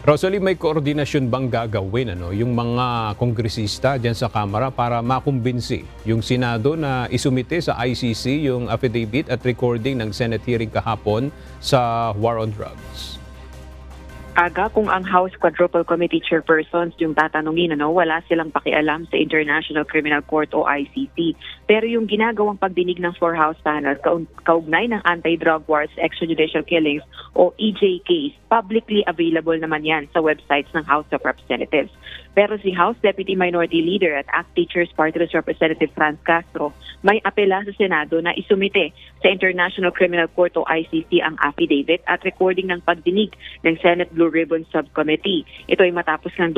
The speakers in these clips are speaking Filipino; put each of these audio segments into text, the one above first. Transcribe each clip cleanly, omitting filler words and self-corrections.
Rosalie, may koordinasyon bang gagawin yung mga kongresista dyan sa Kamara para makumbinsi yung Senado na isumite sa ICC yung affidavit at recording ng Senate hearing kahapon sa War on Drugs? Aga, kung ang House Quadruple Committee chairpersons yung tatanungin, wala silang pakialam sa International Criminal Court o ICC. Pero yung ginagawang pagdinig ng floor House panel kaugnay ng anti-drug wars, extrajudicial killings o EJ case, publicly available naman yan sa websites ng House of Representatives. Pero si House Deputy Minority Leader at ACT Teachers Party List Representative Franz Castro may apela sa Senado na isumite sa International Criminal Court o ICC ang affidavit at recording ng pagdinig ng Senate Blue Ribbon Subcommittee. Ito ay matapos ng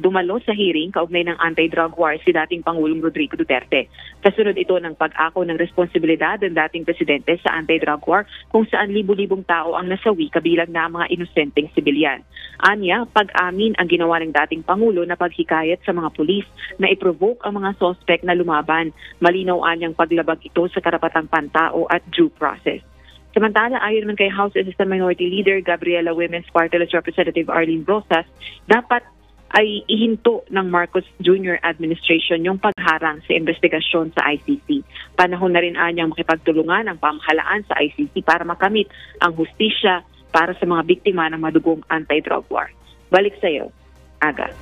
dumalo sa hearing kaugnay ng anti-drug war si dating Pangulong Rodrigo Duterte. Kasunod ito ng pag-ako ng responsibilidad ng dating presidente sa anti-drug war kung saan libu-libong tao ang nasawi kabilang na mga inosenteng sibilyan. Anya, pag-amin ang ginawa ng dating Pangulo na paghikayat sa mga pulis na i-provoke ang mga suspect na lumaban. Malinaw anyang paglabag ito sa karapatang pantao at due process. Samantala, ayon naman kay House Assistant Minority Leader Gabriela Women's Party List Representative Arlene Brosas, dapat ay ihinto ng Marcos Jr. administration yung pagharang sa investigasyon sa ICC. Panahon na rin anyang makipagtulungan ang pamahalaan sa ICC para makamit ang hustisya para sa mga biktima ng madugong anti-drug war. Balik sa iyo, Aga.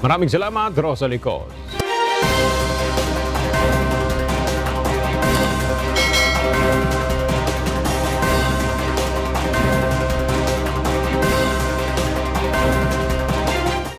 Maraming salamat, Rosalie Cos.